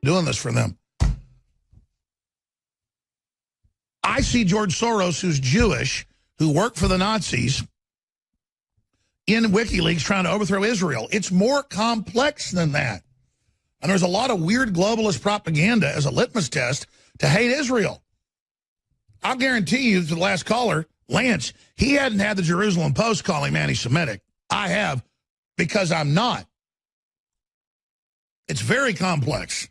doing this for them. I see George Soros, who's Jewish, who worked for the Nazis, in WikiLeaks trying to overthrow Israel. It's more complex than that. And there's a lot of weird globalist propaganda as a litmus test to hate Israel. I'll guarantee you, to the last caller, Lance, he hadn't had the Jerusalem Post call him anti-Semitic. I have, because I'm not. It's very complex.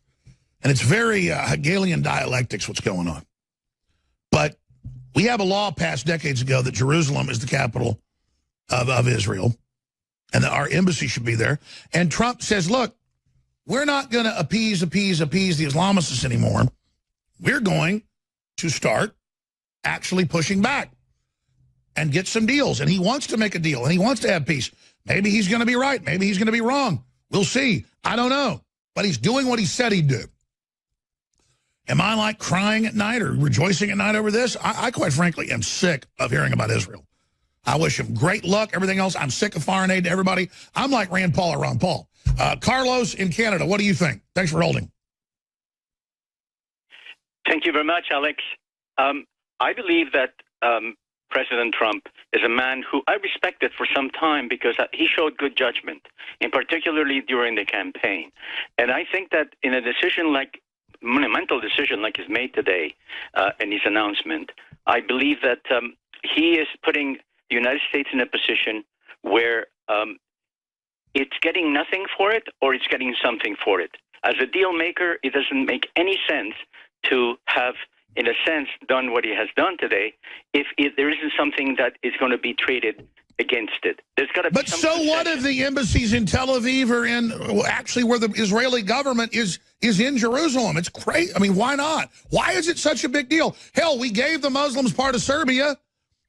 And it's very Hegelian dialectics what's going on. But we have a law passed decades ago that Jerusalem is the capital of Israel, and that our embassy should be there. And Trump says, look, we're not going to appease the Islamists anymore. We're going to start actually pushing back and get some deals. And he wants to make a deal, and he wants to have peace. Maybe he's going to be right. Maybe he's going to be wrong. We'll see. I don't know. But he's doing what he said he'd do. Am I like crying at night or rejoicing at night over this? I quite frankly am sick of hearing about Israel. I wish him great luck, everything else. I'm sick of foreign aid to everybody. I'm like Rand Paul or Ron Paul. Carlos in Canada, what do you think? Thanks for holding. Thank you very much, Alex. I believe that President Trump is a man who I respected for some time because he showed good judgment, and particularly during the campaign. And I think that in a decision like monumental decision like is made today in his announcement, I believe that he is putting the United States in a position where it's getting nothing for it or it's getting something for it. As a deal maker, it doesn't make any sense to have, in a sense, done what he has done today if there isn't something that is going to be traded against it. There's got to be. But so what if the embassies in Tel Aviv or in actually where the Israeli government is in Jerusalem? It's crazy. I mean, why not? Why is it such a big deal? Hell, we gave the Muslims part of Serbia.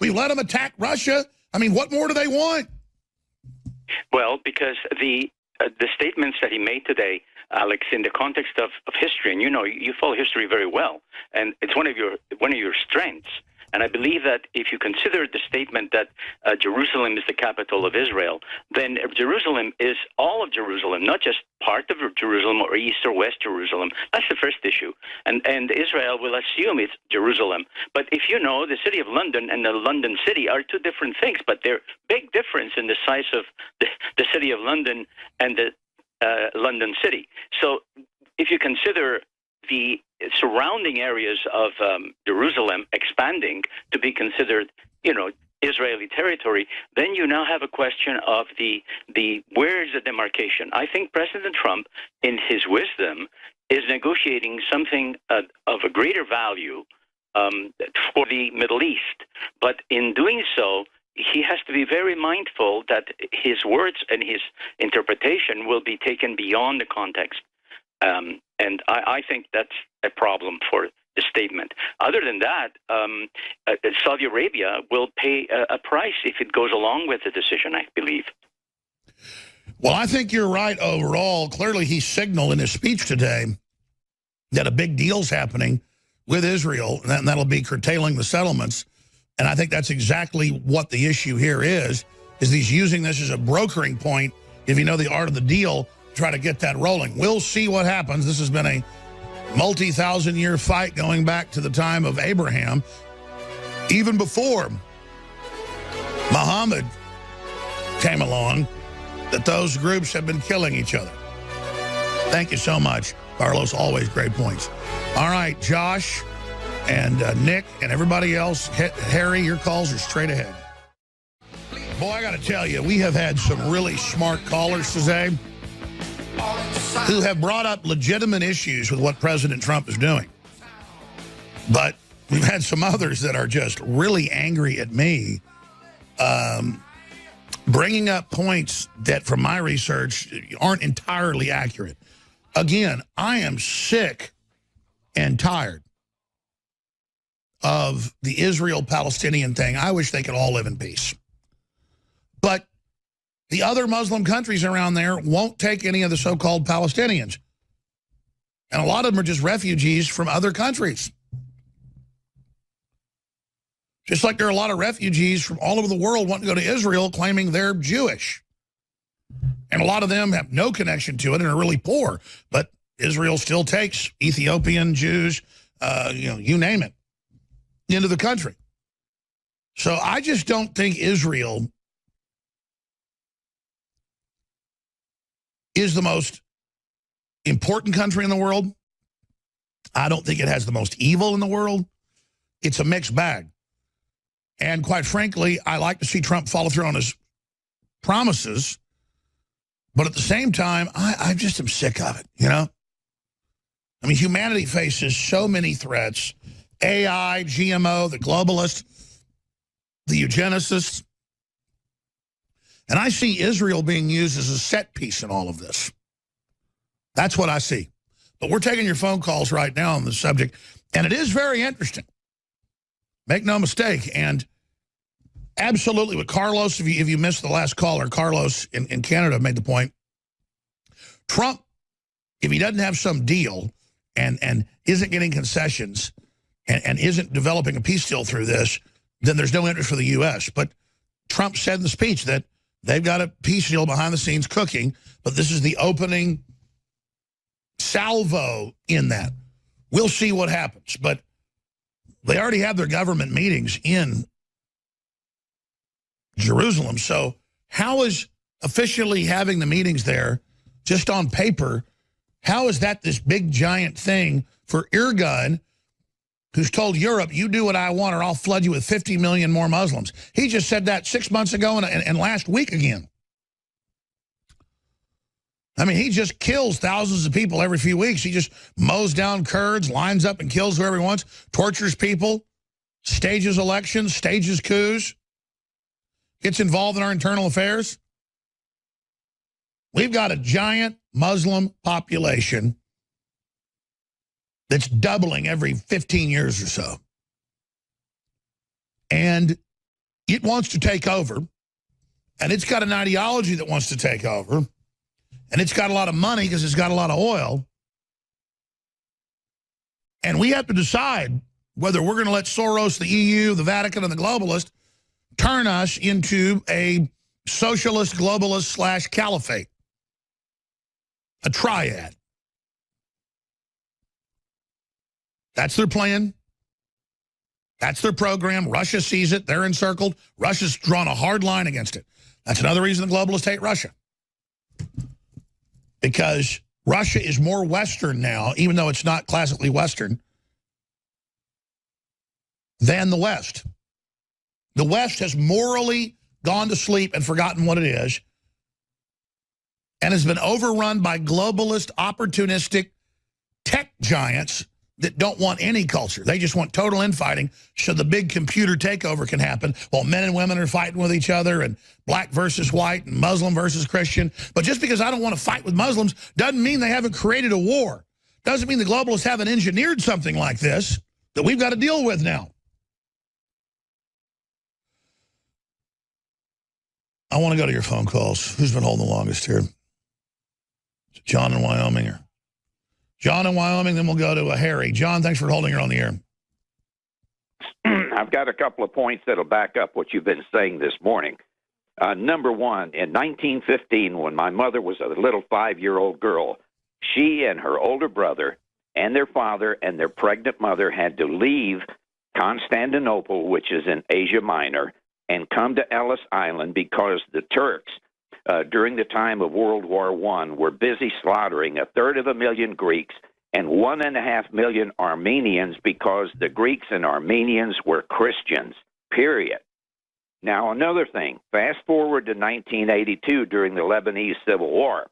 We let them attack Russia. I mean, what more do they want? Well, because the statements that he made today, Alex, in the context of history, and you know, you follow history very well, and it's one of your strengths. And I believe that if you consider the statement that Jerusalem is the capital of Israel, then Jerusalem is all of Jerusalem, not just part of Jerusalem or east or west Jerusalem. That's the first issue. And Israel will assume it's Jerusalem. But if you know, the city of London and the London city are two different things, but they're big difference in the size of the city of London and the London city. So if you consider the surrounding areas of Jerusalem expanding to be considered, you know, Israeli territory, then you now have a question of the where is the demarcation? I think President Trump, in his wisdom, is negotiating something of a greater value for the Middle East. But in doing so, he has to be very mindful that his words and his interpretation will be taken beyond the context. And I think that's a problem for the statement. Other than that, Saudi Arabia will pay a price if it goes along with the decision, I believe. Well, I think you're right overall. Clearly, he signaled in his speech today that a big deal's happening with Israel, and that'll be curtailing the settlements. And I think that's exactly what the issue here is he's using this as a brokering point, if you know the art of the deal, try to get that rolling. We'll see what happens. This has been a multi-thousand-year fight going back to the time of Abraham, even before Muhammad came along, that those groups have been killing each other. Thank you so much, Carlos. Always great points. All right, Josh and Nick and everybody else, Harry, your calls are straight ahead. Boy, I got to tell you, we have had some really smart callers today who have brought up legitimate issues with what President Trump is doing. But we've had some others that are just really angry at me, bringing up points that, from my research, aren't entirely accurate. Again, I am sick and tired of the Israel-Palestinian thing. I wish they could all live in peace. But the other Muslim countries around there won't take any of the so-called Palestinians. And a lot of them are just refugees from other countries. Just like there are a lot of refugees from all over the world wanting to go to Israel claiming they're Jewish. And a lot of them have no connection to it and are really poor. But Israel still takes Ethiopian Jews, you name it, into the country. So I just don't think Israel is the most important country in the world. I don't think it has the most evil in the world. It's a mixed bag. And quite frankly, I like to see Trump follow through on his promises. But at the same time, I just am sick of it, you know? I mean, humanity faces so many threats. AI, GMO, the globalists, the eugenicists. And I see Israel being used as a set piece in all of this. That's what I see. But we're taking your phone calls right now on the subject. And it is very interesting. Make no mistake. And absolutely, with Carlos, if you missed the last caller, Carlos in Canada made the point. Trump, if he doesn't have some deal and isn't getting concessions and isn't developing a peace deal through this, then there's no interest for the U.S. But Trump said in the speech that they've got a peace deal behind the scenes cooking, but this is the opening salvo in that. We'll see what happens. But they already have their government meetings in Jerusalem. So how is officially having the meetings there, just on paper, how is that this big giant thing for Erdogan, who's told Europe, you do what I want or I'll flood you with 50 million more Muslims? He just said that 6 months ago and last week again. I mean, he just kills thousands of people every few weeks. He just mows down Kurds, lines up and kills whoever he wants, tortures people, stages elections, stages coups, gets involved in our internal affairs. We've got a giant Muslim population that's doubling every 15 years or so. And it wants to take over. And it's got an ideology that wants to take over. And it's got a lot of money because it's got a lot of oil. And we have to decide whether we're going to let Soros, the EU, the Vatican, and the globalists turn us into a socialist, globalist / caliphate. A triad. That's their plan. That's their program. Russia sees it. They're encircled. Russia's drawn a hard line against it. That's another reason the globalists hate Russia. Because Russia is more Western now, even though it's not classically Western, than the West. The West has morally gone to sleep and forgotten what it is and has been overrun by globalist, opportunistic tech giants that don't want any culture. They just want total infighting so the big computer takeover can happen while men and women are fighting with each other and black versus white and Muslim versus Christian. But just because I don't want to fight with Muslims doesn't mean they haven't created a war. Doesn't mean the globalists haven't engineered something like this that we've got to deal with now. I want to go to your phone calls. Who's been holding the longest here? John in Wyoming. John in Wyoming, then we'll go to Harry. John, thanks for holding her on the air. I've got a couple of points that'll back up what you've been saying this morning. Number one, in 1915, when my mother was a little 5-year-old girl, she and her older brother and their father and their pregnant mother had to leave Constantinople, which is in Asia Minor, and come to Ellis Island because the Turks, during the time of World War I, were busy slaughtering 250,000 Greeks and 1.5 million Armenians because the Greeks and Armenians were Christians, period. Now, another thing, fast forward to 1982 during the Lebanese Civil War.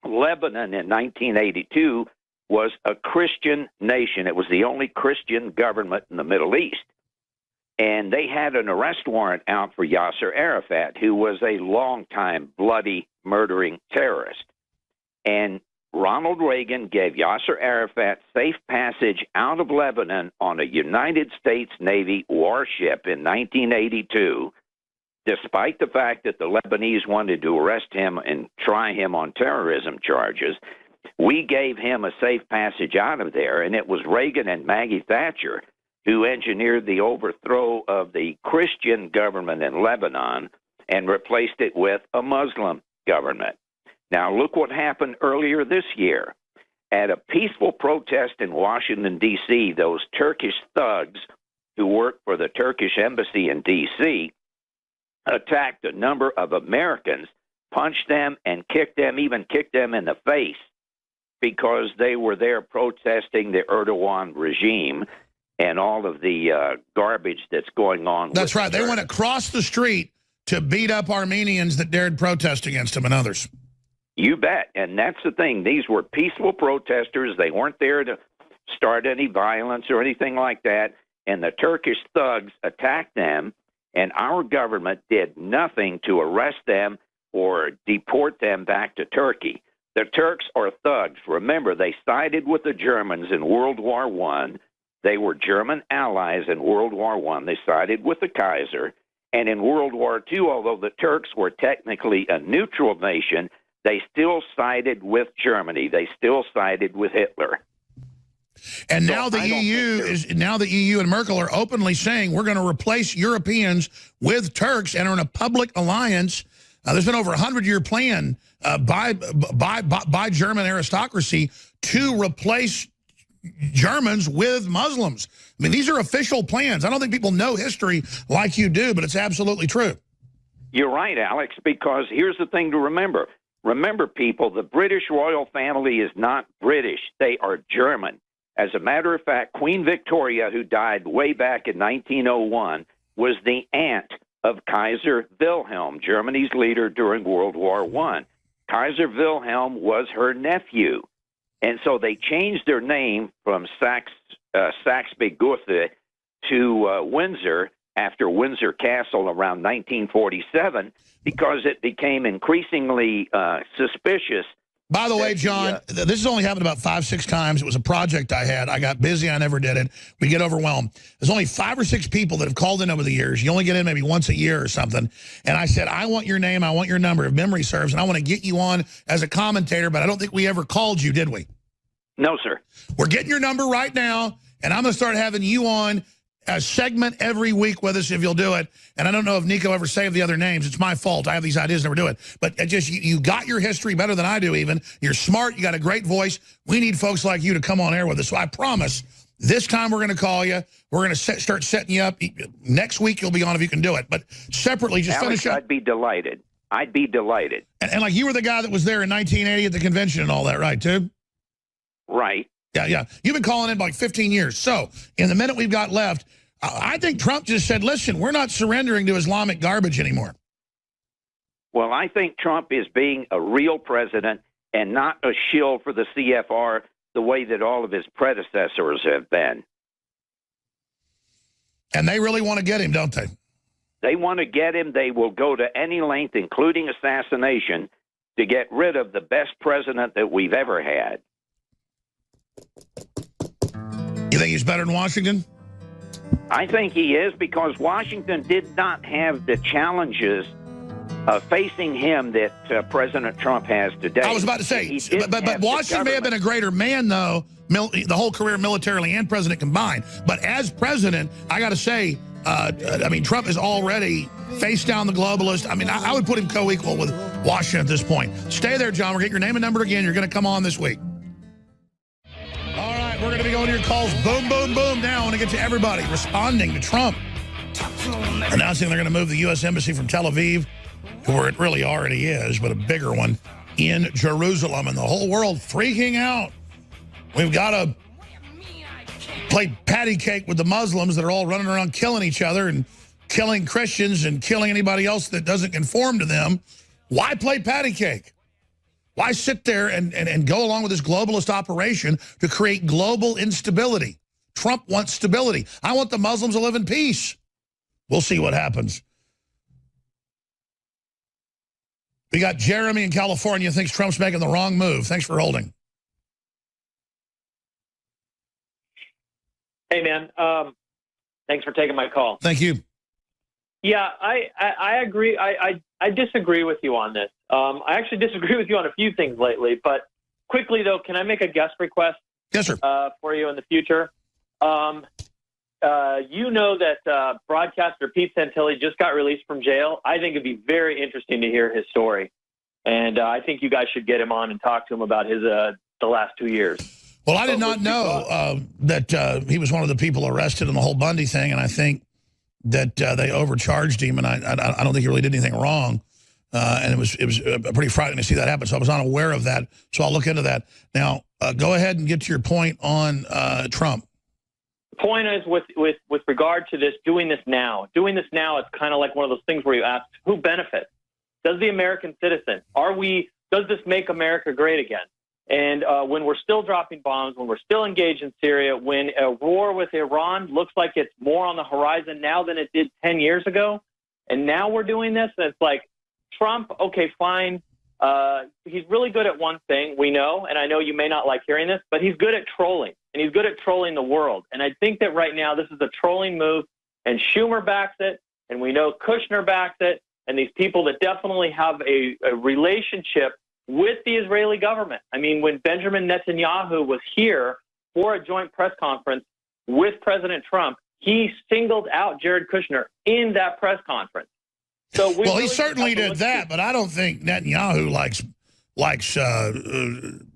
Lebanon in 1982 was a Christian nation. It was the only Christian government in the Middle East. And they had an arrest warrant out for Yasser Arafat, who was a longtime bloody, murdering terrorist. And Ronald Reagan gave Yasser Arafat safe passage out of Lebanon on a United States Navy warship in 1982, despite the fact that the Lebanese wanted to arrest him and try him on terrorism charges. We gave him a safe passage out of there, and it was Reagan and Maggie Thatcher who engineered the overthrow of the Christian government in Lebanon and replaced it with a Muslim government. Now, look what happened earlier this year. At a peaceful protest in Washington, D.C., those Turkish thugs who work for the Turkish embassy in D.C. attacked a number of Americans, punched them and kicked them, even kicked them in the face because they were there protesting the Erdogan regime and all of the garbage that's going on. That's right. They went across the street to beat up Armenians that dared protest against them and others. You bet. And that's the thing. These were peaceful protesters. They weren't there to start any violence or anything like that. And the Turkish thugs attacked them, and our government did nothing to arrest them or deport them back to Turkey. The Turks are thugs. Remember, they sided with the Germans in World War I. They were German allies in World War I. They sided with the Kaiser. And in World War II, although the Turks were technically a neutral nation, they still sided with Germany. They still sided with Hitler. And so now the EU and Merkel are openly saying we're going to replace Europeans with Turks and are in a public alliance. There's been over a 100-year plan by German aristocracy to replace Germans with Muslims. I mean, these are official plans. I don't think people know history like you do, but it's absolutely true. You're right, Alex, because here's the thing to remember. Remember, people, the British royal family is not British. They are German. As a matter of fact, Queen Victoria, who died way back in 1901, was the aunt of Kaiser Wilhelm, Germany's leader during World War I. Kaiser Wilhelm was her nephew. And so they changed their name from Saxe-Coburg to Windsor after Windsor Castle around 1947 because it became increasingly suspicious. By the way, John, this has only happened about 5-6 times. It was a project I had. I got busy. I never did it. We get overwhelmed. There's only 5 or 6 people that have called in over the years. You only get in maybe once a year or something. And I said, I want your name. I want your number if memory serves. And I want to get you on as a commentator. But I don't think we ever called you, did we? No, sir. We're getting your number right now. And I'm going to start having you on a segment every week with us if you'll do it. And I don't know if Nico ever saved the other names. It's my fault. I have these ideas, never do it. But it just you got your history better than I do even. You're smart. You got a great voice. We need folks like you to come on air with us. So I promise this time we're going to call you. We're going to start setting you up. Next week you'll be on if you can do it. But separately, just Alex, finish up. I'd be delighted. I'd be delighted. And like you were the guy that was there in 1980 at the convention and all that, right, too? Right. Yeah. You've been calling in like 15 years. So in the minute we've got left, I think Trump just said, listen, we're not surrendering to Islamic garbage anymore. Well, I think Trump is being a real president and not a shill for the CFR the way that all of his predecessors have been. And they really want to get him, don't they? They want to get him. They will go to any length, including assassination, to get rid of the best president that we've ever had. You think he's better than Washington? I think he is because Washington did not have the challenges facing him that President Trump has today. I was about to say, but Washington may have been a greater man, though, the whole career militarily and president combined. But as president, I got to say, I mean, Trump is already faced down the globalist. I mean, I would put him co-equal with Washington at this point. Stay there, John. We're getting your name and number again. You're going to come on this week. All right, we're going to be going to your calls. Boom, boom, boom. Now I want to get to everybody responding to Trump announcing they're going to move the U.S. Embassy from Tel Aviv, where it really already is, but a bigger one, in Jerusalem, and the whole world freaking out. We've got to play patty cake with the Muslims that are all running around killing each other and killing Christians and killing anybody else that doesn't conform to them. Why play patty cake? Why sit there and go along with this globalist operation to create global instability? Trump wants stability. I want the Muslims to live in peace. We'll see what happens. We got Jeremy in California thinks Trump's making the wrong move. Thanks for holding. Hey, man. Thanks for taking my call. Thank you. Yeah, I agree. I disagree with you on this. I actually disagree with you on a few things lately. But quickly, though, can I make a guest request? Yes, sir. For you in the future? You know that broadcaster Pete Santilli just got released from jail. I think it'd be very interesting to hear his story. And I think you guys should get him on and talk to him about his the last 2 years. Well, I did not know that he was one of the people arrested in the whole Bundy thing, and I think that they overcharged him, and I don't think he really did anything wrong. And it was pretty frightening to see that happen. So I was unaware of that. So I'll look into that. Now, go ahead and get to your point on Trump. The point is with regard to this, doing this now. Doing this now, it's kind of like one of those things where you ask, who benefits? Does the American citizen? Does this make America great again? And when we're still dropping bombs, when we're still engaged in Syria, when a war with Iran looks like it's more on the horizon now than it did 10 years ago, and now we're doing this, and it's like, Trump, okay, fine. He's really good at one thing, we know, and I know you may not like hearing this, but he's good at trolling, and he's good at trolling the world. And I think that right now this is a trolling move, and Schumer backs it, and we know Kushner backs it, and these people that definitely have a relationship with the Israeli government. I mean, when Benjamin Netanyahu was here for a joint press conference with President Trump, he singled out Jared Kushner in that press conference. So well, he certainly did that, but I don't think Netanyahu likes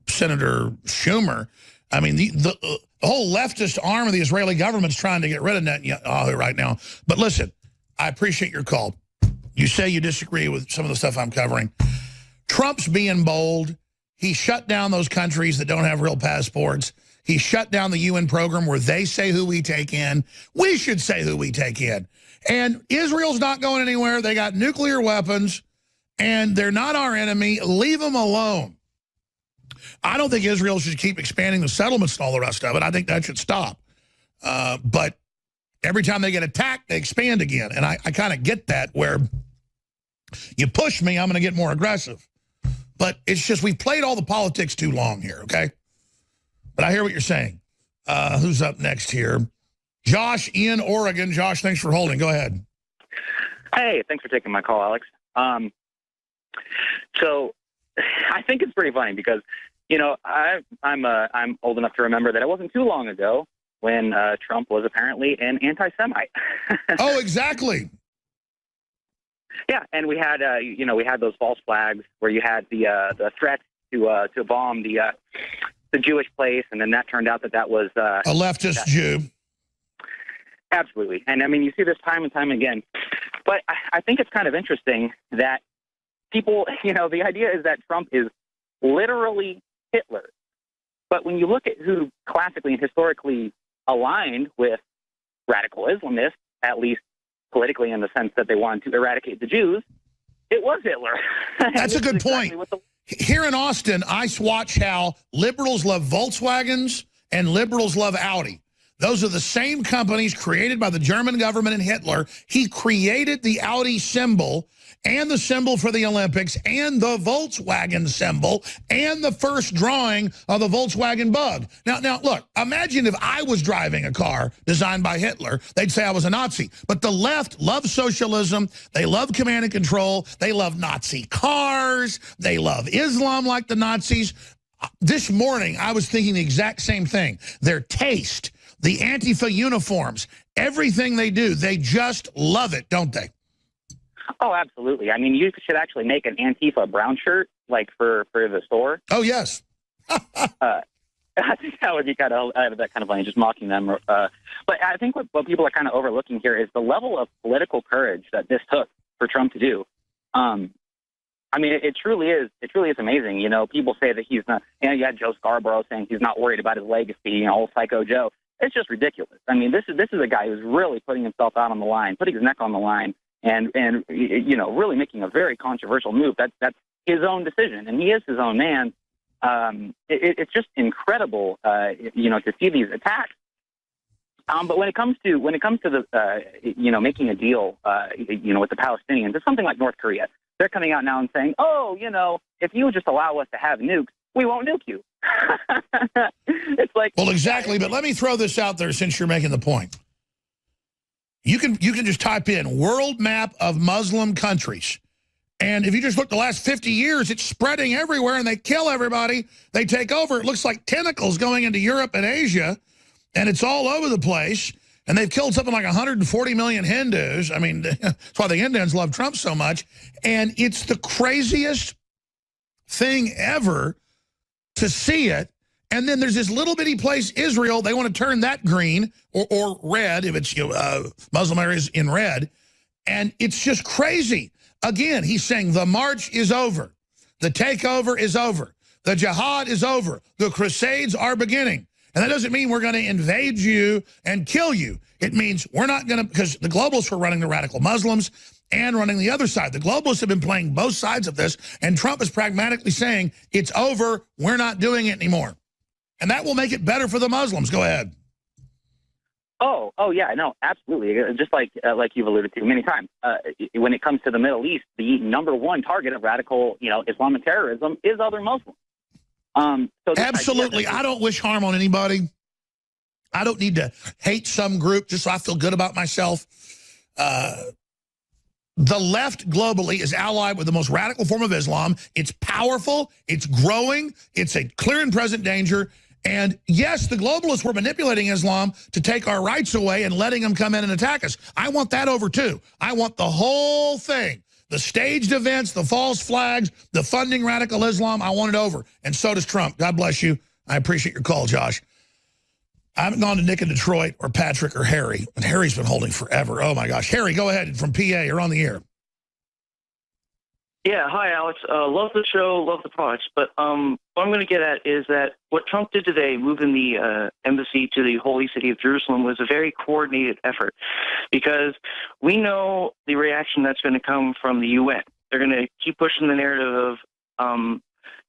Senator Schumer. I mean, the whole leftist arm of the Israeli government is trying to get rid of Netanyahu right now. But listen, I appreciate your call. You say you disagree with some of the stuff I'm covering. Trump's being bold. He shut down those countries that don't have real passports. He shut down the UN program where they say who we take in. We should say who we take in. And Israel's not going anywhere. They got nuclear weapons, and they're not our enemy. Leave them alone. I don't think Israel should keep expanding the settlements and all the rest of it. I think that should stop. But every time they get attacked, they expand again. And I kind of get that, where you push me, I'm going to get more aggressive. But it's just we've played all the politics too long here, okay? But I hear what you're saying. Who's up next here? Josh in Oregon. Josh, thanks for holding. Go ahead. Hey, thanks for taking my call, Alex. So I think it's pretty funny because, you know, I'm old enough to remember that it wasn't too long ago when Trump was apparently an anti-Semite. Oh, exactly. Yeah, and we had, we had those false flags where you had the threat to bomb the Jewish place, and then that turned out that was a leftist Jew. Absolutely, and I mean you see this time and time again. But I think it's kind of interesting that people, the idea is that Trump is literally Hitler. But when you look at who classically and historically aligned with radical Islamists, at least politically in the sense that they wanted to eradicate the Jews, it was Hitler. That's a good point. Here in Austin, I watch how liberals love Volkswagens and liberals love Audi. Those are the same companies created by the German government and Hitler. He created the Audi symbol and the symbol for the Olympics and the Volkswagen symbol and the first drawing of the Volkswagen Bug. Now, look, imagine if I was driving a car designed by Hitler, they'd say I was a Nazi. But the left loves socialism. They love command and control. They love Nazi cars. They love Islam like the Nazis. This morning, I was thinking the exact same thing. Their taste, the Antifa uniforms, everything they do, they just love it, don't they? Oh, absolutely. I mean, you should actually make an Antifa brown shirt, like for the store. Oh, yes. I think that would be kind of funny, just mocking them. But I think what people are kind of overlooking here is the level of political courage that this took for Trump to do. I mean, it truly is amazing. You know, people say that he's not, you had Joe Scarborough saying he's not worried about his legacy, old Psycho Joe. It's just ridiculous. I mean, this is a guy who's really putting himself out on the line, putting his neck on the line, and really making a very controversial move. That's his own decision, and he is his own man. It's just incredible, to see these attacks. But when it comes to the making a deal, with the Palestinians, it's something like North Korea. They're coming out now and saying, if you would just allow us to have nukes, we won't nuke you. It's like, well, exactly. But let me throw this out there since you're making the point. You can just type in world map of Muslim countries. And if you just look the last 50 years, it's spreading everywhere and they kill everybody. They take over. It looks like tentacles going into Europe and Asia, and it's all over the place. And they've killed something like 140 million Hindus. I mean, that's why the Indians love Trump so much. And it's the craziest thing ever to see it. And then there's this little bitty place, Israel. They want to turn that green or red if it's Muslim areas in red. And it's just crazy. Again, he's saying the march is over. The takeover is over. The jihad is over. The crusades are beginning. And that doesn't mean we're going to invade you and kill you. It means we're not going to, because the globalists were running the radical Muslims and running the other side. The globalists have been playing both sides of this, and Trump is pragmatically saying, it's over, we're not doing it anymore. And that will make it better for the Muslims. Go ahead. Oh, yeah, no, absolutely. Just like you've alluded to many times, when it comes to the Middle East, the number one target of radical, Islamic terrorism is other Muslims. So absolutely. I don't wish harm on anybody. I don't need to hate some group just so I feel good about myself. The left globally is allied with the most radical form of Islam. It's powerful. It's growing. It's a clear and present danger. And yes, the globalists were manipulating Islam to take our rights away and letting them come in and attack us. I want that over too. I want the whole thing. The staged events, the false flags, the funding radical Islam, I want it over. And so does Trump. God bless you. I appreciate your call, Josh. I haven't gone to Nick in Detroit or Patrick or Harry. And Harry's been holding forever. Oh, my gosh. Harry, go ahead. From PA. You're on the air. Yeah, hi, Alex. Love the show, love the products. But what I'm going to get at is that what Trump did today, moving the embassy to the holy city of Jerusalem, was a very coordinated effort, because we know the reaction that's going to come from the UN. They're going to keep pushing the narrative of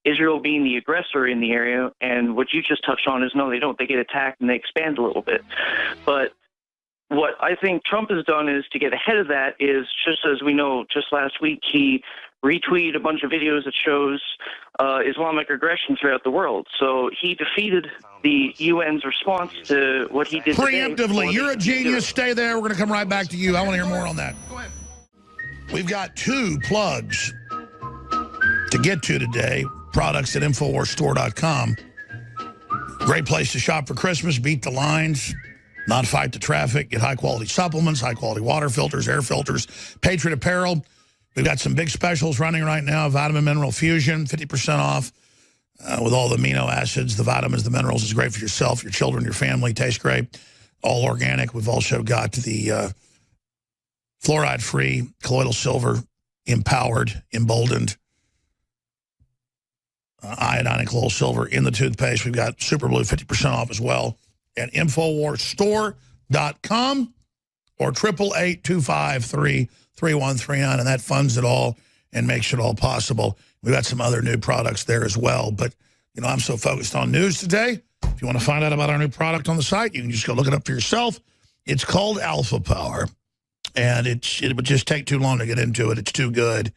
Israel being the aggressor in the area, and what you just touched on is no, they don't. They get attacked and they expand a little bit. But what I think Trump has done is to get ahead of that is, just as we know, just last week he retweeted a bunch of videos that shows Islamic aggression throughout the world. So he defeated the UN's response to what he did preemptively. You're a genius. Stay there. We're going to come right back to you. I want to hear more on that. Go ahead. We've got 2 plugs to get to today. Products at InfoWarsStore.com. Great place to shop for Christmas. Beat the lines. Not fight the traffic. Get high-quality supplements, high-quality water filters, air filters. Patriot Apparel. We've got some big specials running right now. Vitamin Mineral Fusion, 50% off with all the amino acids, the vitamins, the minerals. It's great for yourself, your children, your family. Tastes great. All organic. We've also got the fluoride-free, colloidal silver, empowered, emboldened, iodine colloidal silver in the toothpaste. We've got Super Blue, 50% off as well at InfoWarsStore.com or 888-253-3139, and that funds it all and makes it all possible. We've got some other new products there as well, but I'm so focused on news today. If you want to find out about our new product on the site, you can just go look it up for yourself. It's called Alpha Power, and it would just take too long to get into it. It's too good.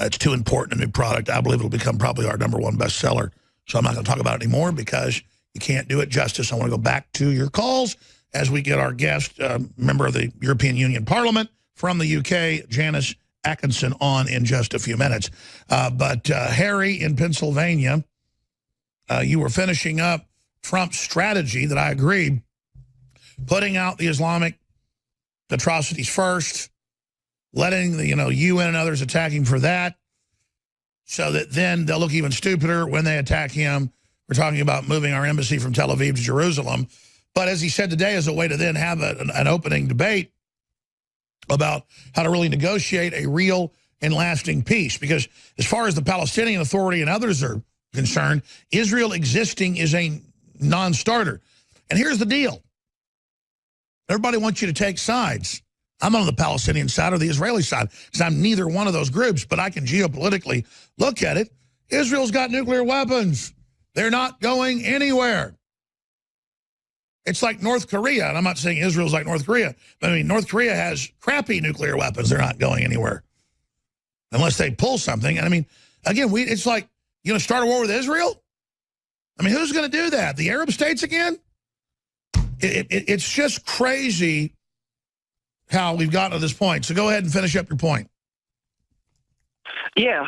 It's too important, a new product. I believe it'll become probably our #1 bestseller, so I'm not going to talk about it anymore because you can't do it justice. I want to go back to your calls as we get our guest, member of the European Union Parliament from the UK, Janice Atkinson, on in just a few minutes. But Harry in Pennsylvania, you were finishing up Trump's strategy that I agree, putting out the Islamic atrocities first, letting the UN and others attack him for that, so that then they'll look even stupider when they attack him. We're talking about moving our embassy from Tel Aviv to Jerusalem. But as he said today, as a way to then have an opening debate about how to really negotiate a real and lasting peace. Because as far as the Palestinian Authority and others are concerned, Israel existing is a non-starter. And here's the deal. Everybody wants you to take sides. I'm on the Palestinian side or the Israeli side because I'm neither one of those groups, but I can geopolitically look at it. Israel's got nuclear weapons. They're not going anywhere. It's like North Korea, and I'm not saying Israel's like North Korea, but I mean, North Korea has crappy nuclear weapons. They're not going anywhere unless they pull something. And I mean, again, it's like, start a war with Israel? I mean, who's going to do that? The Arab states again? It's just crazy how we've gotten to this point. So go ahead and finish up your point. Yeah,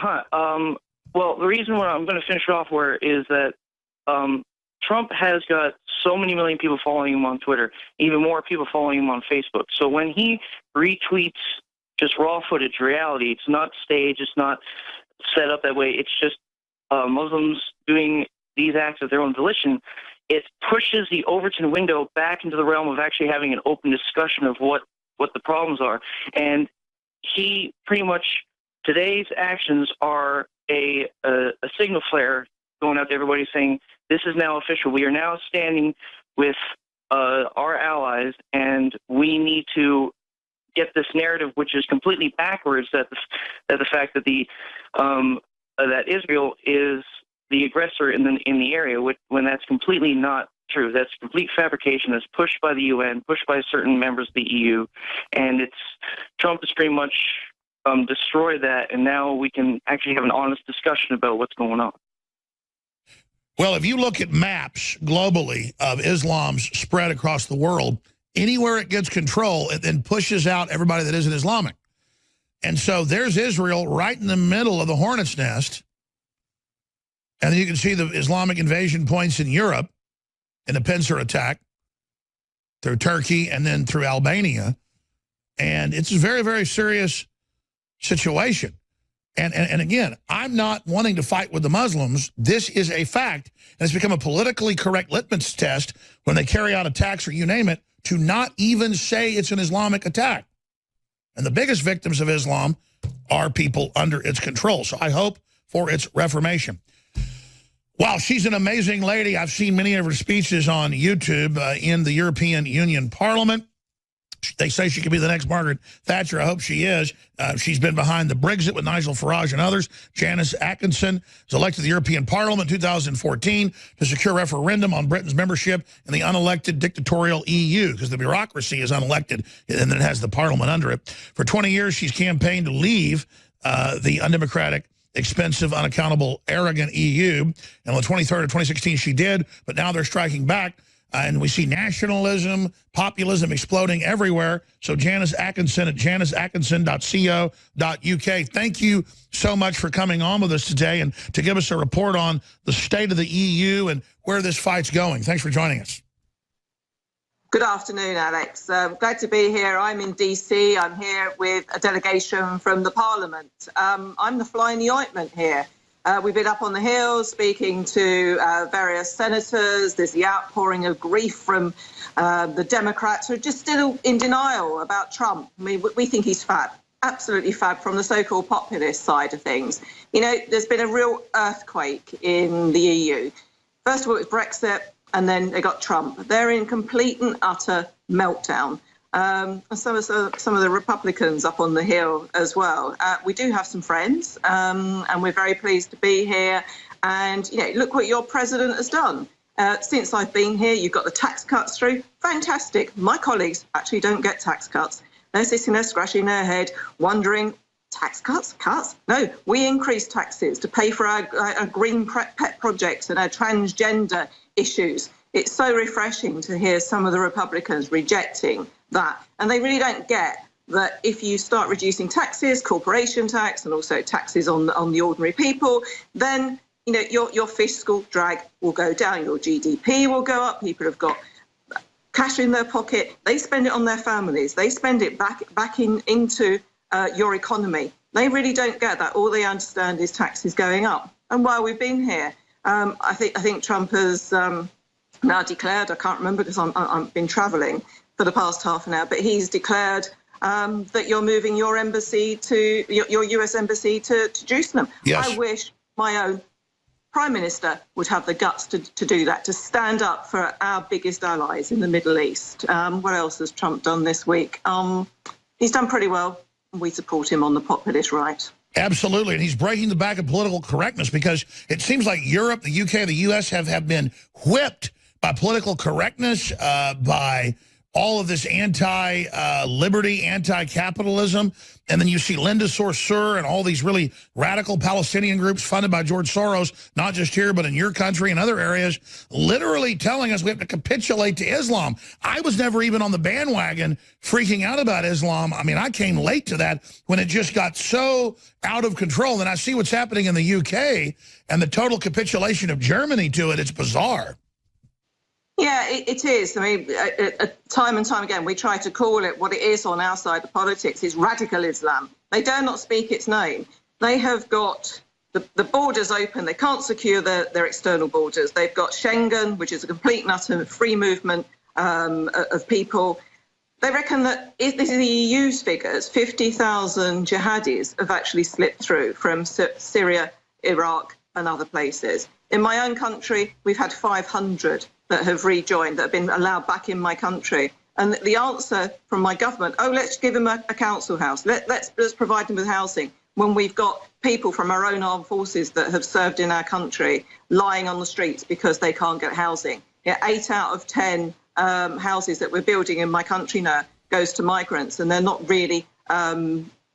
well, the reason why I'm going to finish off where is that Trump has got so many million people following him on Twitter, even more people following him on Facebook. So when he retweets just raw footage reality, it's not staged, it's not set up that way. It's just Muslims doing these acts of their own volition, it pushes the Overton window back into the realm of actually having an open discussion of what the problems are. And he pretty much, today's actions are a signal flare going out to everybody saying, this is now official. We are now standing with our allies, and we need to get this narrative, which is completely backwards, that the fact that that Israel is the aggressor in the area, when that's completely not true. That's complete fabrication. That's pushed by the UN, pushed by certain members of the EU, and Trump has pretty much destroyed that, and now we can actually have an honest discussion about what's going on. Well, if you look at maps globally of Islam's spread across the world, anywhere it gets control, it then pushes out everybody that isn't Islamic. And so there's Israel right in the middle of the hornet's nest. And then you can see the Islamic invasion points in Europe in the pincer attack through Turkey and then through Albania. And it's a very, very serious situation. And again, I'm not wanting to fight with the Muslims. This is a fact. And it's become a politically correct litmus test when they carry out attacks or you name it, to not even say it's an Islamic attack. And the biggest victims of Islam are people under its control. So I hope for its reformation. Wow, she's an amazing lady. I've seen many of her speeches on YouTube in the European Union Parliament. They say she could be the next Margaret Thatcher. I hope she is. She's been behind the Brexit with Nigel Farage and others. Janice Atkinson was elected to the European Parliament in 2014 to secure referendum on Britain's membership in the unelected dictatorial EU, because the bureaucracy is unelected and then it has the parliament under it. For 20 years, she's campaigned to leave the undemocratic, expensive, unaccountable, arrogant EU. And on the 23rd of 2016, she did, but now they're striking back. And we see nationalism, populism exploding everywhere. So Janice Atkinson at janiceatkinson.co.uk. Thank you so much for coming on with us today and to give us a report on the state of the EU and where this fight's going. Thanks for joining us. Good afternoon, Alex. Glad to be here. I'm in DC. I'm here with a delegation from the Parliament. I'm the fly in the ointment here. We've been up on the Hill speaking to various senators. There's the outpouring of grief from the Democrats who are just still in denial about Trump. I mean, we think he's fab, absolutely fab from the so-called populist side of things. You know, there's been a real earthquake in the EU. First of all, it was Brexit, and then they got Trump. They're in complete and utter meltdown. And some of the Republicans up on the Hill as well. We do have some friends, and we're very pleased to be here. And, you know, look what your president has done. Since I've been here, you've got the tax cuts through. Fantastic. My colleagues actually don't get tax cuts. They're sitting there scratching their head, wondering, tax cuts? Cuts? No, we increase taxes to pay for our green pet projects and our transgender issues. It's so refreshing to hear some of the Republicans rejecting that. And they really don't get that if you start reducing taxes, corporation tax, and also taxes on the ordinary people, then, you know, your fiscal drag will go down, your GDP will go up, people have got cash in their pocket, they spend it on their families, they spend it back into your economy. They really don't get that. All they understand is taxes going up. And while we've been here, I think Trump has now declared, I can't remember because I've been travelling for the past half an hour, but he's declared that you're moving your embassy to your US embassy to Jerusalem. Yes. I wish my own Prime Minister would have the guts to do that, to stand up for our biggest allies in the Middle East. What else has Trump done this week? He's done pretty well. We support him on the populist right. Absolutely, and he's breaking the back of political correctness, because it seems like Europe, the UK, the US have been whipped by political correctness, by all of this anti-liberty, anti-capitalism. And then you see Linda Sarsour and all these really radical Palestinian groups funded by George Soros, not just here, but in your country and other areas, literally telling us we have to capitulate to Islam. I was never even on the bandwagon freaking out about Islam. I mean, I came late to that when it just got so out of control. And I see what's happening in the UK and the total capitulation of Germany to it. It's bizarre. Yeah, it is. I mean, time and time again, we try to call it what it is on our side of politics is radical Islam. They dare not speak its name. They have got the borders open. They can't secure their external borders. They've got Schengen, which is a complete and utter free movement of people. They reckon that, if this is the EU's figures, 50,000 jihadis have actually slipped through from Syria, Iraq and other places. In my own country, we've had 500 that have rejoined, that have been allowed back in my country. And the answer from my government, let's give them a council house. Let's provide them with housing, when we've got people from our own armed forces that have served in our country lying on the streets because they can't get housing. 8 out of 10 houses that we're building in my country now goes to migrants, and they're not really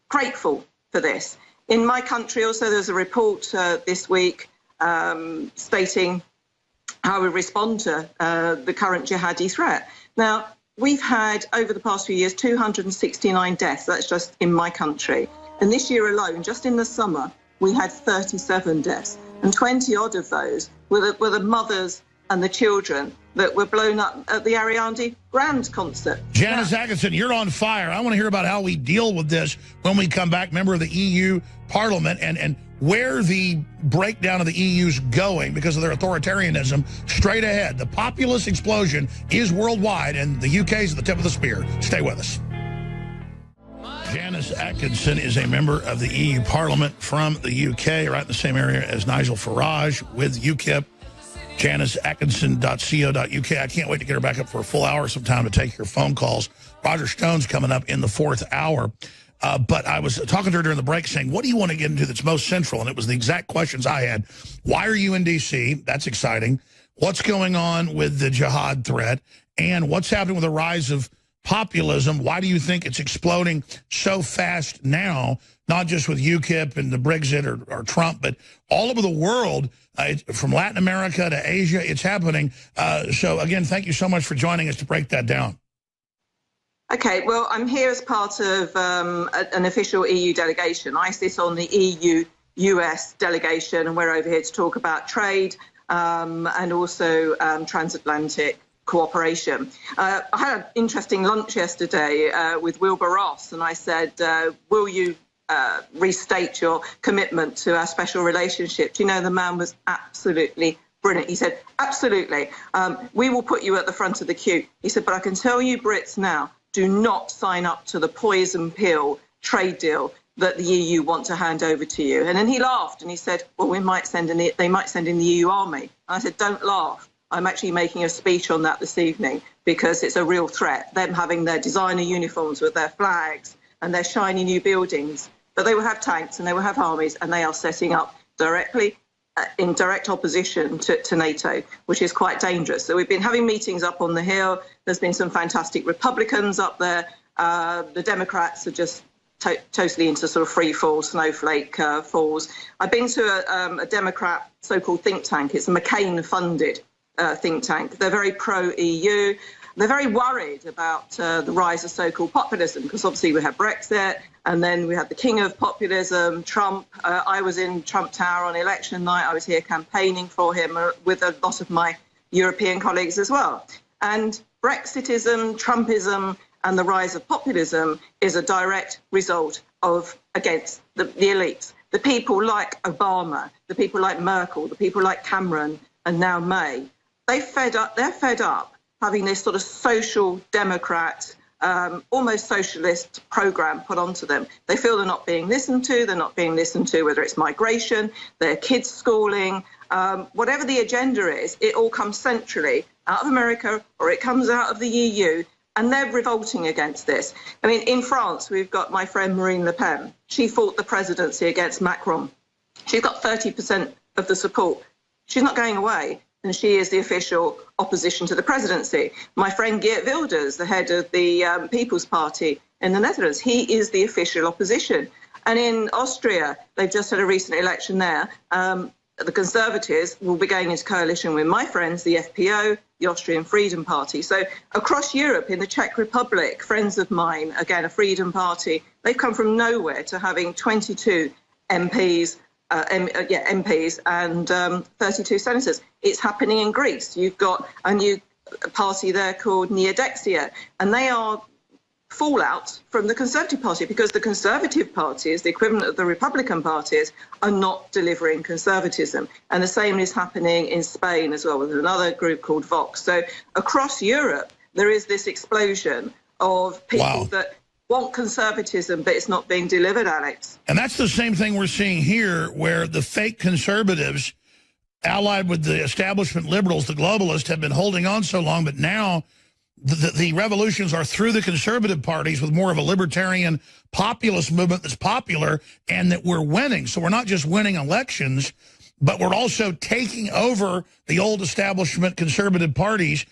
grateful for this. In my country also, there's a report this week stating how we respond to the current jihadi threat. Now, we've had, over the past few years, 269 deaths. That's just in my country. And this year alone, just in the summer, we had 37 deaths. And 20-odd of those were the mothers and the children that were blown up at the Ariana Grande concert. Janice Atkinson, you're on fire. I want to hear about how we deal with this when we come back, member of the EU Parliament, and where the breakdown of the EU's going because of their authoritarianism straight ahead. The populist explosion is worldwide, and the UK's at the tip of the spear. Stay with us. Janice Atkinson is a member of the EU Parliament from the UK, right in the same area as Nigel Farage with UKIP. JaniceAtkinson.co.uk. I can't wait to get her back up for a full hour sometime to take your phone calls. Roger Stone's coming up in the 4th hour. But I was talking to her during the break saying, what do you want to get into that's most central? And it was the exact questions I had. Why are you in D.C.? That's exciting. What's going on with the jihad threat? And what's happening with the rise of populism? Why do you think it's exploding so fast now, not just with UKIP and the Brexit or Trump, but all over the world, from Latin America to Asia, it's happening. So, again, thank you so much for joining us to break that down. Okay, well, I'm here as part of an official EU delegation. I sit on the EU-US delegation, and we're over here to talk about trade and also transatlantic cooperation. I had an interesting lunch yesterday with Wilbur Ross, and I said, will you restate your commitment to our special relationship? Do you know, the man was absolutely brilliant. He said, absolutely, we will put you at the front of the queue. He said, but I can tell you Brits now, do not sign up to the poison pill trade deal that the EU want to hand over to you. And then he laughed and he said, well, they might send in the EU army. And I said, don't laugh. I'm actually making a speech on that this evening because it's a real threat, them having their designer uniforms with their flags and their shiny new buildings. But they will have tanks and they will have armies, and they are setting up directly in direct opposition to NATO, which is quite dangerous. So we've been having meetings up on the Hill. There's been some fantastic Republicans up there. The Democrats are just totally into sort of free fall, snowflake falls. I've been to a Democrat so-called think tank. It's a McCain-funded think tank. They're very pro-EU. They're very worried about the rise of so-called populism, because obviously we have Brexit, and then we have the king of populism, Trump. I was in Trump Tower on election night. I was here campaigning for him with a lot of my European colleagues as well. And Brexitism, Trumpism, and the rise of populism is a direct result of against the elites. The people like Obama, the people like Merkel, the people like Cameron, and now May. They're fed up having this sort of social democrat, almost socialist program put onto them. They feel they're not being listened to. They're not being listened to, whether it's migration, their kids' schooling, whatever the agenda is, it all comes centrally out of America or it comes out of the EU, and they're revolting against this. I mean, in France, we've got my friend Marine Le Pen. She fought the presidency against Macron. She's got 30% of the support. She's not going away, and she is the official opposition to the presidency. My friend Geert Wilders, the head of the People's Party in the Netherlands, he is the official opposition. And in Austria, they've just had a recent election there. The Conservatives will be going into coalition with my friends, the FPO, the Austrian Freedom Party. So across Europe, in the Czech Republic, friends of mine, again, a Freedom Party, they've come from nowhere to having 22 MPs, MPs and 32 senators. It's happening in Greece. You've got a new party there called Nea Dexia, and they are fallout from the Conservative Party, because the Conservative parties, the equivalent of the Republican parties, are not delivering conservatism. And the same is happening in Spain as well, with another group called Vox. So across Europe, there is this explosion of people that want conservatism, but it's not being delivered, Alex. And that's the same thing we're seeing here, where the fake conservatives, allied with the establishment liberals, the globalists, have been holding on so long, but now the revolutions are through the conservative parties with more of a libertarian populist movement that's popular, and that we're winning. So we're not just winning elections, but we're also taking over the old establishment conservative parties,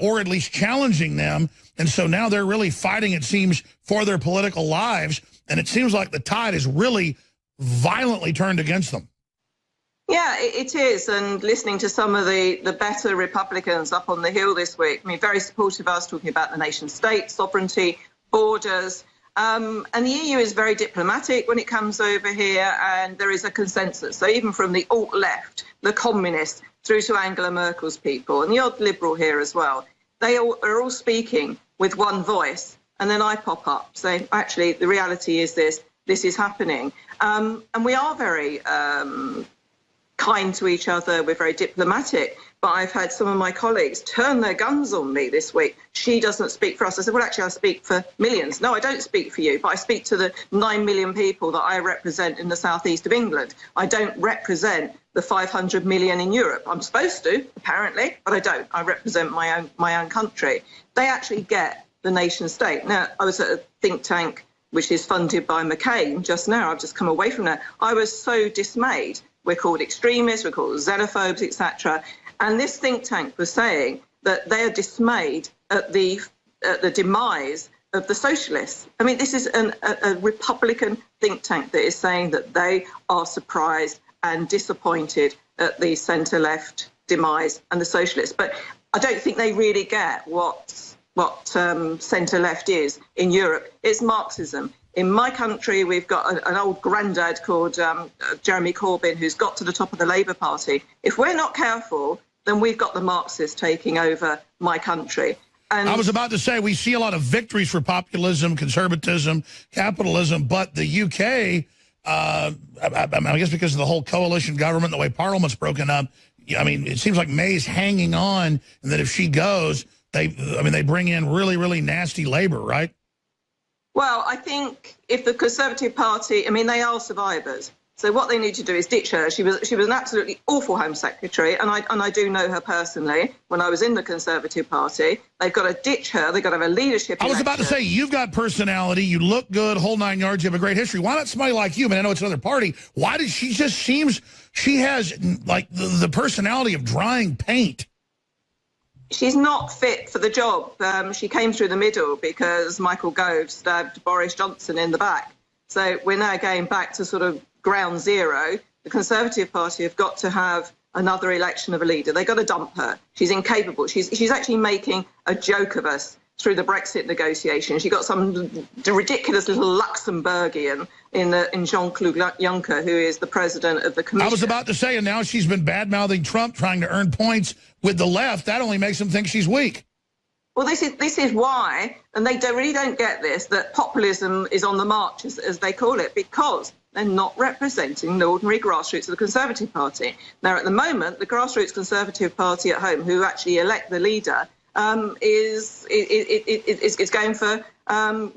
or at least challenging them. And so now they're really fighting, it seems, for their political lives. And it seems like the tide is really violently turned against them. Yeah, it is. And listening to some of the better Republicans up on the Hill this week, I mean, very supportive of us, talking about the nation state, sovereignty, borders. And the EU is very diplomatic when it comes over here, and there is a consensus. So even from the alt-left, the communists, through to Angela Merkel's people, and the odd liberal here as well, they are all speaking with one voice. And then I pop up saying, actually, the reality is this is happening. And we are very kind to each other. We're very diplomatic. But I've had some of my colleagues turn their guns on me this week. She doesn't speak for us. I said, well, actually, I speak for millions. No, I don't speak for you, but I speak to the 9 million people that I represent in the southeast of England. I don't represent the 500 million in Europe. I'm supposed to, apparently, but I don't. I represent my own country. They actually get the nation state. Now, I was at a think tank which is funded by McCain just now. I've just come away from that. I was so dismayed. We're called extremists, we're called xenophobes, etc. And this think tank was saying that they are dismayed at the demise of the socialists. I mean, this is a Republican think tank that is saying that they are surprised and disappointed at the centre-left demise and the socialists. But I don't think they really get what centre-left is in Europe. It's Marxism. In my country, we've got an old granddad called Jeremy Corbyn, who's got to the top of the Labour Party. If we're not careful, then we've got the Marxists taking over my country. And I was about to say, we see a lot of victories for populism, conservatism, capitalism, but the UK, I guess because of the whole coalition government, the way Parliament's broken up, I mean, it seems like May's hanging on, and that if she goes, they bring in really, really nasty Labour, right? Well, I think if the Conservative Party, I mean, they are survivors. So what they need to do is ditch her. She was an absolutely awful Home Secretary, and I do know her personally. When I was in the Conservative Party, they've got to ditch her. They've got to have a leadership. I was about to say, you've got personality. You look good, whole 9 yards. You have a great history. Why not somebody like you? I mean, I know it's another party. Why does she just seems she has like the personality of drying paint? She's not fit for the job. She came through the middle because Michael Gove stabbed Boris Johnson in the back. So we're now going back to sort of ground zero. The Conservative Party have got to have another election of a leader. They've got to dump her. She's incapable. She's actually making a joke of us through the Brexit negotiations. She got some ridiculous little Luxembourgian in Jean-Claude Juncker, who is the president of the Commission. I was about to say, and now she's been bad-mouthing Trump, trying to earn points with the left. That only makes them think she's weak. Well, this is why, and they really don't get this, that populism is on the march, as they call it, because they're not representing the ordinary grassroots of the Conservative Party. Now, at the moment, the grassroots Conservative Party at home, who actually elect the leader, is going for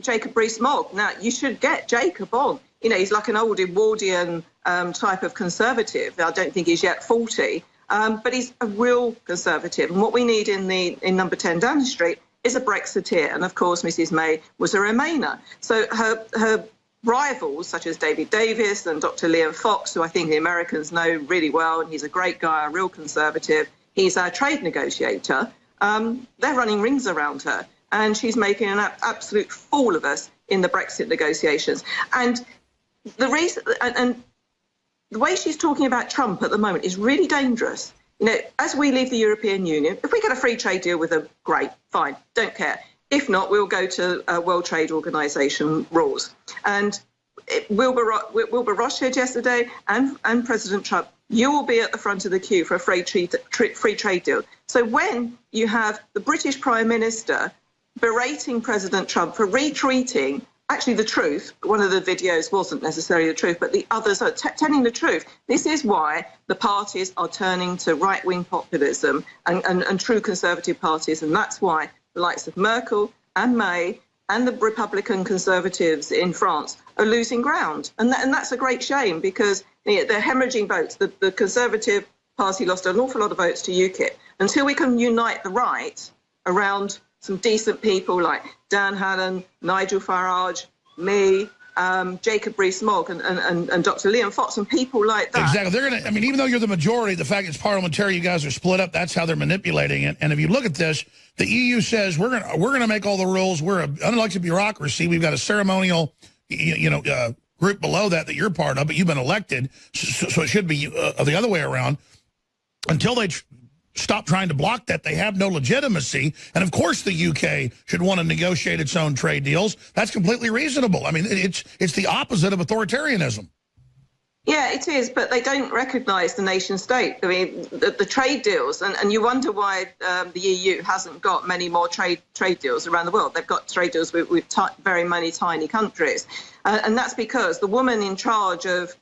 Jacob Rees-Mogg. Now, you should get Jacob on. You know, he's like an old Edwardian type of conservative. I don't think he's yet 40, but he's a real conservative. And what we need in number 10 Downing Street is a Brexiteer. And, of course, Mrs May was a Remainer. So her rivals, such as David Davis and Dr. Liam Fox, who I think the Americans know really well, and he's a great guy, a real conservative. He's our trade negotiator. They're running rings around her, and she's making an absolute fool of us in the Brexit negotiations. And the reason, and the way she's talking about Trump at the moment is really dangerous. You know, as we leave the European Union, if we get a free trade deal with them, great, fine, don't care. If not, we'll go to World Trade Organization rules. And Wilbur Ross said yesterday, and President Trump, you will be at the front of the queue for a free trade deal. So when you have the British Prime Minister berating President Trump for retweeting actually the truth. One of the videos wasn't necessarily the truth, but the others are telling the truth. This is why the parties are turning to right-wing populism and true conservative parties, and that's why the likes of Merkel and May and the Republican conservatives in France are losing ground. And that's a great shame, because they're hemorrhaging votes. The Conservative Party lost an awful lot of votes to UKIP. Until we can unite the right around some decent people like Dan Hannan, Nigel Farage, me, Jacob Rees-Mogg, and Dr. Liam Fox, and people like that. Exactly. They're going to, I mean, even though you're the majority, the fact it's parliamentary, you guys are split up, that's how they're manipulating it. And if you look at this, the EU says we're going to make all the rules. We're an unelected bureaucracy. We've got a ceremonial, group below that you're part of, but you've been elected, so it should be the other way around. Until they stop trying to block that, they have no legitimacy. And of course the UK should want to negotiate its own trade deals. That's completely reasonable. I mean, it's the opposite of authoritarianism. Yeah, it is, but they don't recognise the nation state. I mean, the trade deals, and you wonder why the EU hasn't got many more trade deals around the world. They've got trade deals with very many tiny countries. And that's because the woman in charge of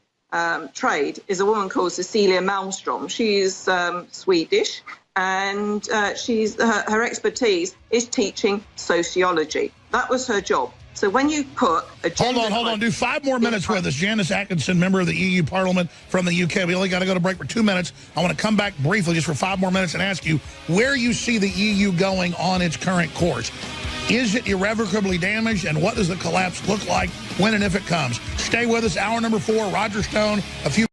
trade is a woman called Cecilia Malmström. She's Swedish, and her expertise is teaching sociology. That was her job. So when you put a hold on, do 5 more minutes with us. Janice Atkinson, member of the EU Parliament from the UK. We only got to go to break for 2 minutes. I want to come back briefly just for 5 more minutes and ask you where you see the EU going on its current course. Is it irrevocably damaged, and what does the collapse look like when and if it comes? Stay with us. Hour number 4, Roger Stone, a few